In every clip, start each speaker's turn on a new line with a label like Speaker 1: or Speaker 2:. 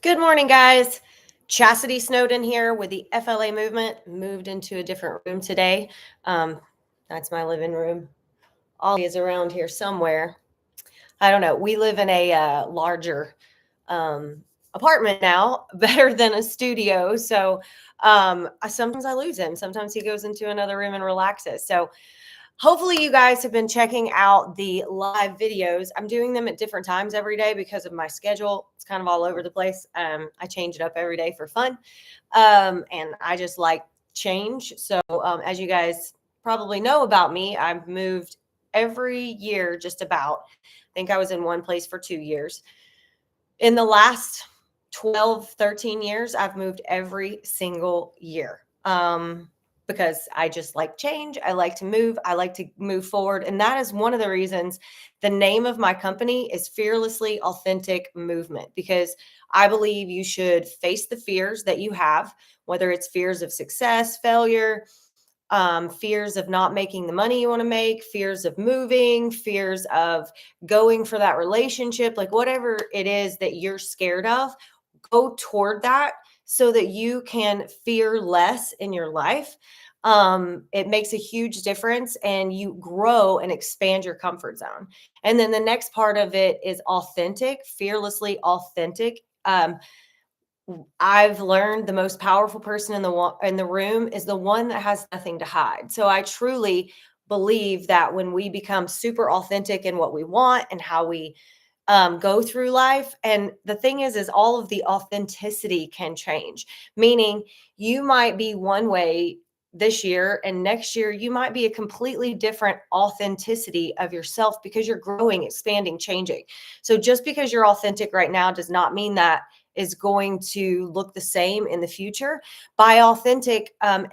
Speaker 1: Good morning, guys. Chastity Snowden here with the FLA movement. Moved into a different room today. Um, that's my living room. Ollie is around here somewhere. I don't know. We live in a larger um, apartment now, better than a studio. So sometimes I lose him. Sometimes he goes into another room and relaxes. So hopefully, you guys have been checking out the live videos. I'm doing them at different times every day because of my schedule. It's kind of all over the place. I change it up every day for fun. And I just like change. So, as you guys probably know about me, I've moved every year just about. I think I was in one place for 2 years. In the last 12, 13 years, I've moved every single year. Because I just like change. I like to move. I like to move forward. And that is one of the reasons the name of my company is Fearlessly Authentic Movement, because I believe you should face the fears that you have, whether it's fears of success, failure, fears of not making the money you want to make, fears of moving, fears of going for that relationship, like whatever it is that you're scared of, go toward that so that you can fear less in your life. It makes a huge difference and you grow and expand your comfort zone. And then the next part of it is authentic, fearlessly authentic. I've learned the most powerful person in the room is the one that has nothing to hide. So I truly believe that when we become super authentic in what we want and how we go through life, and the thing is all of the authenticity can change. Meaning, you might be one way this year, and next year you might be a completely different authenticity of yourself because you're growing, expanding, changing. So just because you're authentic right now does not mean that is going to look the same in the future. By authentic, and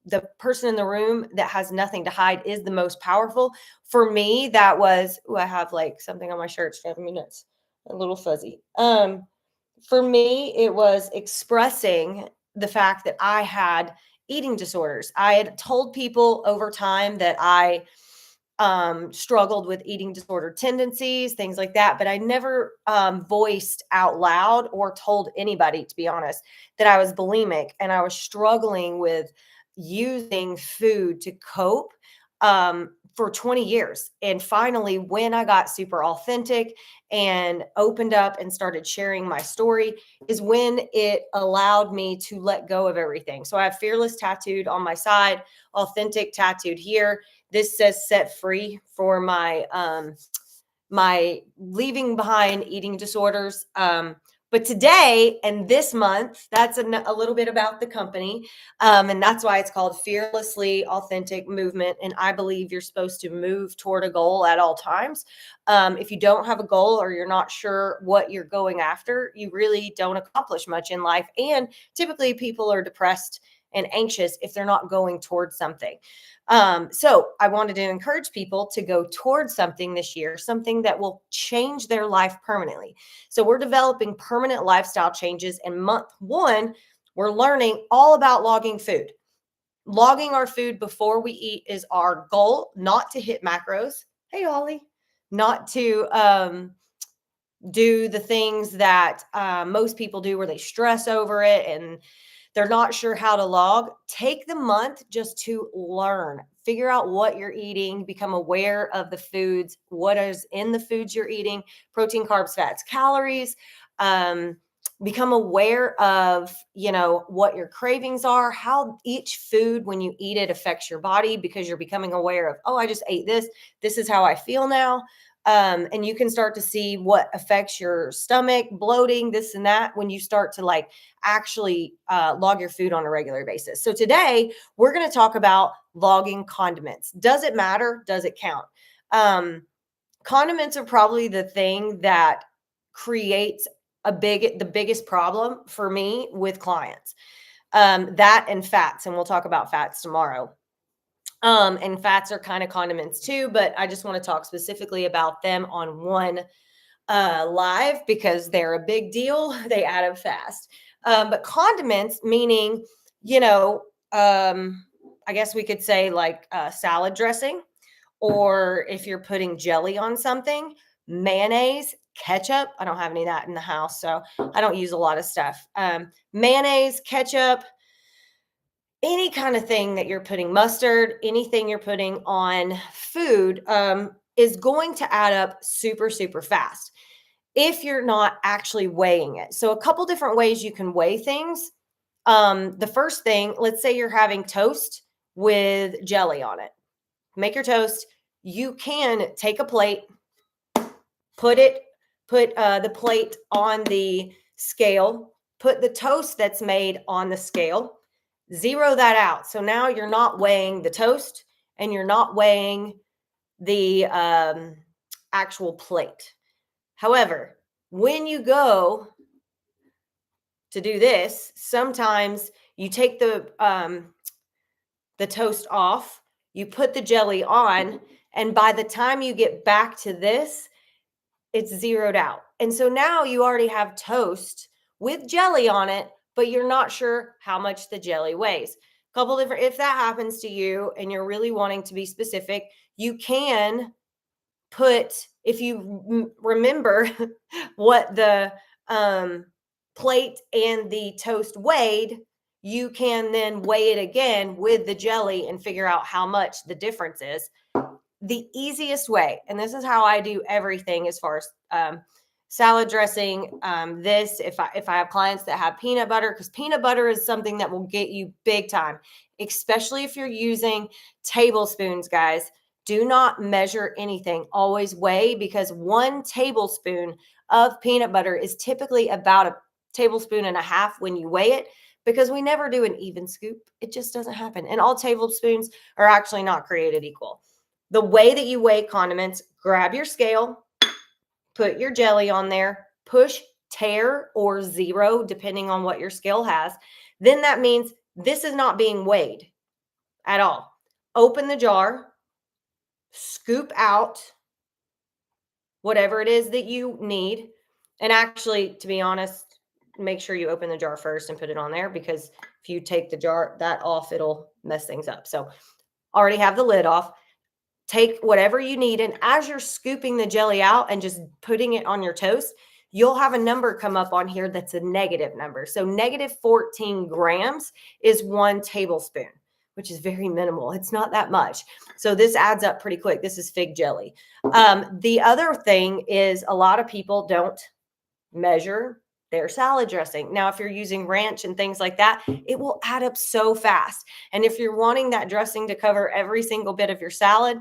Speaker 1: the person in the room that has nothing to hide is the most powerful. For me, that was, I have like something on my shirt, it's driving me nuts, a little fuzzy. For me, it was expressing the fact that I had eating disorders. I had told people over time that I struggled with eating disorder tendencies, things like that. But I never voiced out loud or told anybody, to be honest, that I was bulimic and I was struggling with using food to cope for 20 years. And finally, when I got super authentic and opened up and started sharing my story, is when it allowed me to let go of everything. So I have fearless tattooed on my side, authentic tattooed here. This says set free for my leaving behind eating disorders. But today and this month, that's a little bit about the company. And that's why it's called Fearlessly Authentic Movement. And I believe you're supposed to move toward a goal at all times. If you don't have a goal or you're not sure what you're going after, you really don't accomplish much in life. And typically people are depressed and anxious if they're not going towards something. So I wanted to encourage people to go towards something this year, something that will change their life permanently. So we're developing permanent lifestyle changes. In month one, we're learning all about logging food. Logging our food before we eat is our goal, not to hit macros. Hey, Ollie, not to do the things that most people do where they stress over it and they're not sure how to log. Take the month just to learn, figure out what you're eating, become aware of the foods, what is in the foods you're eating, protein, carbs, fats, calories. Become aware of, what your cravings are, how each food, when you eat it, affects your body, because you're becoming aware of, oh, I just ate this. This is how I feel now. And you can start to see what affects your stomach, bloating, this and that, when you start to like actually log your food on a regular basis. So today we're going to talk about logging condiments. Does it matter? Does it count? Condiments are probably the thing that creates the biggest problem for me with clients. That and fats, and we'll talk about fats tomorrow. And fats are kind of condiments too, but I just want to talk specifically about them on one live because they're a big deal. They add up fast. But condiments, meaning, I guess we could say like salad dressing, or if you're putting jelly on something, mayonnaise, ketchup. I don't have any of that in the house, so I don't use a lot of stuff. Mayonnaise, ketchup, any kind of thing that you're putting, mustard, anything you're putting on food is going to add up super, super fast if you're not actually weighing it. So a couple different ways you can weigh things. The first thing, let's say you're having toast with jelly on it. Make your toast. You can take a plate, put the plate on the scale, put the toast that's made on the scale, zero that out. So now you're not weighing the toast and you're not weighing the actual plate. However, when you go to do this, sometimes you take the toast off, you put the jelly on, and by the time you get back to this, it's zeroed out. And so now you already have toast with jelly on it, but you're not sure how much the jelly weighs. Couple different, if that happens to you and you're really wanting to be specific, you can put, if you remember what the plate and the toast weighed, you can then weigh it again with the jelly and figure out how much the difference is. The easiest way, and this is how I do everything as far as salad dressing, if I have clients that have peanut butter, because peanut butter is something that will get you big time, especially if you're using tablespoons, guys. Do not measure anything. Always weigh, because 1 tablespoon of peanut butter is typically about a tablespoon and a half when you weigh it, because we never do an even scoop. It just doesn't happen. And all tablespoons are actually not created equal. The way that you weigh condiments, grab your scale, put your jelly on there, push tare or zero, depending on what your scale has. Then that means this is not being weighed at all. Open the jar, scoop out whatever it is that you need. And actually, to be honest, make sure you open the jar first and put it on there, because if you take the jar that off, it'll mess things up. So already have the lid off. Take whatever you need, and as you're scooping the jelly out and just putting it on your toast, you'll have a number come up on here that's a negative number. So negative 14 grams is 1 tablespoon, which is very minimal. It's not that much. So this adds up pretty quick. This is fig jelly. The other thing is, a lot of people don't measure their salad dressing. Now, if you're using ranch and things like that, it will add up so fast. And if you're wanting that dressing to cover every single bit of your salad,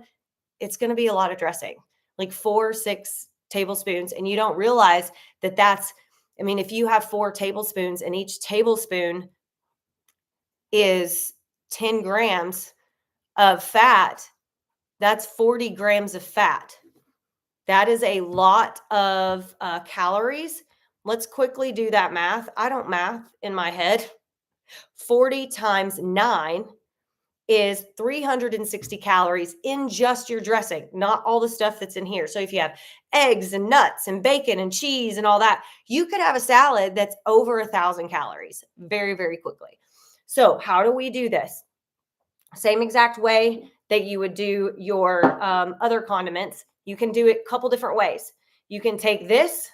Speaker 1: it's going to be a lot of dressing, like 4 or 6 tablespoons. And you don't realize that if you have 4 tablespoons and each tablespoon is 10 grams of fat, that's 40 grams of fat. That is a lot of calories. Let's quickly do that math. I don't math in my head. 40 times 9 is 360 calories in just your dressing, not all the stuff that's in here. So if you have eggs and nuts and bacon and cheese and all that, you could have a salad that's over 1,000 calories very, very quickly. So how do we do this? Same exact way that you would do your other condiments. You can do it a couple different ways. You can take this,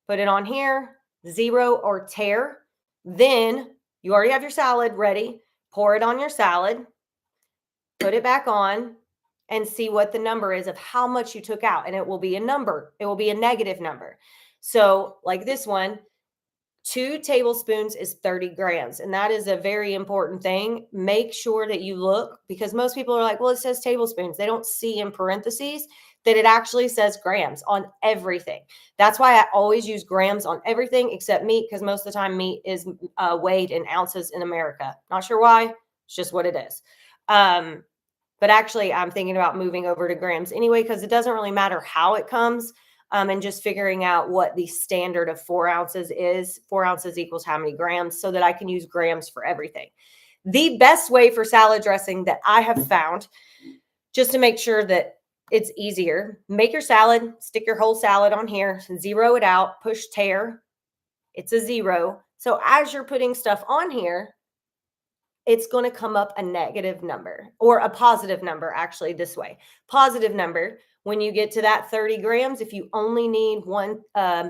Speaker 1: put it on here, zero or tare. Then you already have your salad ready. Pour it on your salad, put it back on, and see what the number is of how much you took out. And it will be a number. It will be a negative number. So like this one, 2 tablespoons is 30 grams. And that is a very important thing. Make sure that you look, because most people are like, well, it says tablespoons. They don't see in parentheses that it actually says grams on everything. That's why I always use grams on everything except meat, because most of the time meat is weighed in ounces in America. Not sure why. It's just what it is. But actually, I'm thinking about moving over to grams anyway, because it doesn't really matter how it comes. And just figuring out what the standard of 4 ounces is. 4 ounces equals how many grams, so that I can use grams for everything. The best way for salad dressing that I have found, just to make sure that it's easier, make your salad, stick your whole salad on here, zero it out, push tare. It's a 0. So as you're putting stuff on here, it's going to come up a negative number, or a positive number, actually, this way. Positive number. When you get to that 30 grams, if you only need one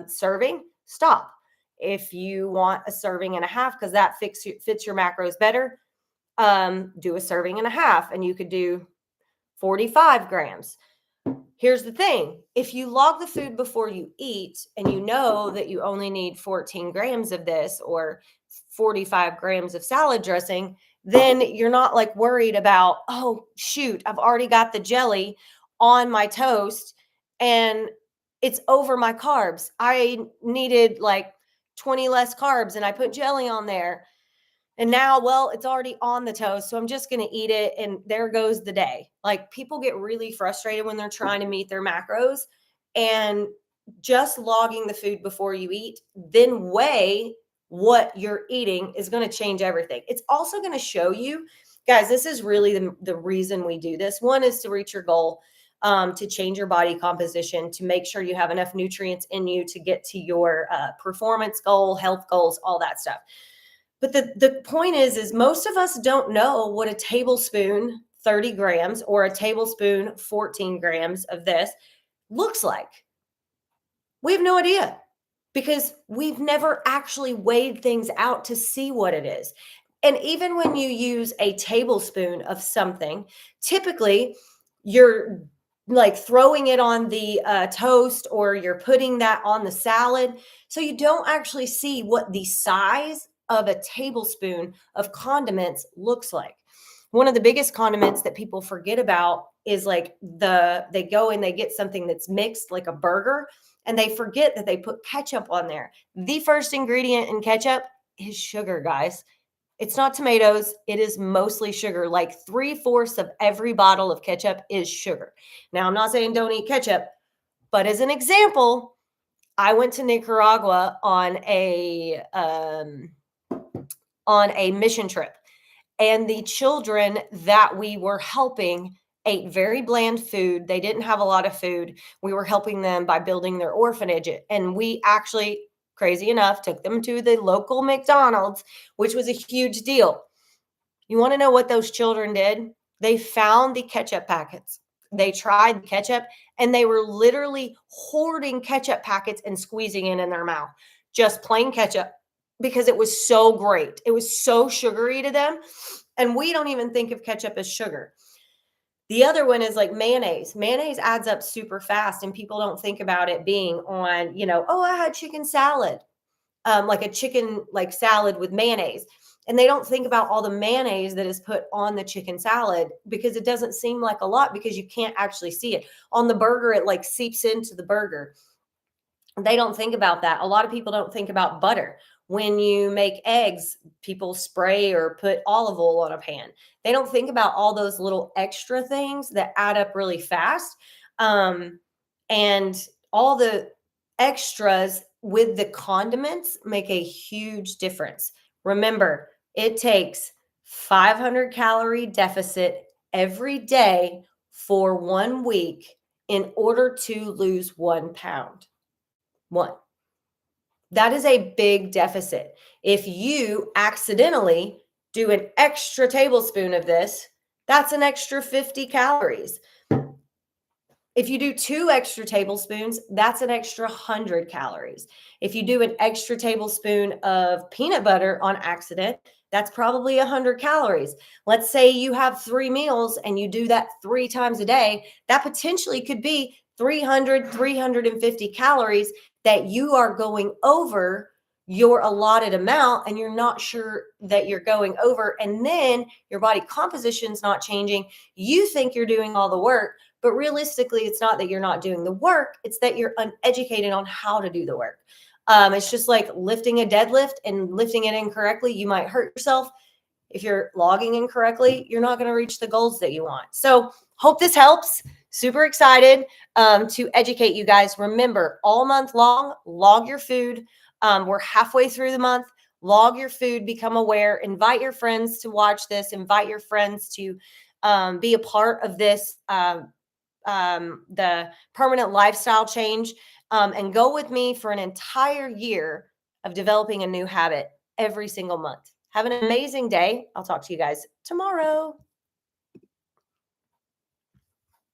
Speaker 1: serving, stop. If you want a serving and a half, because that fits your macros better, do a serving and a half, and you could do 45 grams. Here's the thing. If you log the food before you eat and you know that you only need 14 grams of this or 45 grams of salad dressing, then you're not like worried about, oh, shoot, I've already got the jelly on my toast and it's over my carbs. I needed like 20 less carbs and I put jelly on there. And now, well, it's already on the toast, so I'm just going to eat it. And there goes the day. Like people get really frustrated when they're trying to meet their macros, and just logging the food before you eat, then weigh what you're eating is going to change everything. It's also going to show you, guys, this is really the reason we do this. One is to reach your goal, to change your body composition, to make sure you have enough nutrients in you to get to your performance goal, health goals, all that stuff. But the point is most of us don't know what a tablespoon, 30 grams, or a tablespoon, 14 grams of this looks like. We have no idea because we've never actually weighed things out to see what it is. And even when you use a tablespoon of something, typically you're like throwing it on the toast or you're putting that on the salad. So you don't actually see what the size of a tablespoon of condiments looks like. One of the biggest condiments that people forget about is like they go and they get something that's mixed like a burger and they forget that they put ketchup on there. The first ingredient in ketchup is sugar, guys. It's not tomatoes. It is mostly sugar. Like 3/4 of every bottle of ketchup is sugar. Now, I'm not saying don't eat ketchup, but as an example, I went to Nicaragua on a mission trip, and the children that we were helping ate very bland food. They didn't have a lot of food. We were helping them by building their orphanage, and we actually, crazy enough, took them to the local McDonald's, which was a huge deal. You want to know what those children did? They found the ketchup packets. They tried the ketchup and they were literally hoarding ketchup packets and squeezing it in their mouth. Just plain ketchup because it was so great. It was so sugary to them. And we don't even think of ketchup as sugar. The other one is like mayonnaise. Mayonnaise adds up super fast and people don't think about it being on, oh, I had chicken salad. Like a chicken like salad with mayonnaise. And they don't think about all the mayonnaise that is put on the chicken salad because it doesn't seem like a lot because you can't actually see it. On the burger, it like seeps into the burger. They don't think about that. A lot of people don't think about butter. When you make eggs, people spray or put olive oil on a pan. They don't think about all those little extra things that add up really fast. And all the extras with the condiments make a huge difference. Remember, it takes 500 calorie deficit every day for 1 week in order to lose 1 pound. One. That is a big deficit. If you accidentally do an extra tablespoon of this, that's an extra 50 calories. If you do 2 extra tablespoons, that's an extra 100 calories. If you do an extra tablespoon of peanut butter on accident, that's probably 100 calories. Let's say you have 3 meals and you do that 3 times a day, that potentially could be 300, 350 calories that you are going over your allotted amount and you're not sure that you're going over. And then your body composition is not changing. You think you're doing all the work, but realistically, it's not that you're not doing the work. It's that you're uneducated on how to do the work. It's just like lifting a deadlift and lifting it incorrectly. You might hurt yourself. If you're logging incorrectly, you're not going to reach the goals that you want. So hope this helps. Super excited to educate you guys. Remember, all month long, log your food. We're halfway through the month. Log your food, become aware, invite your friends to watch this, invite your friends to be a part of this, the permanent lifestyle change, and go with me for an entire year of developing a new habit every single month. Have an amazing day. I'll talk to you guys tomorrow.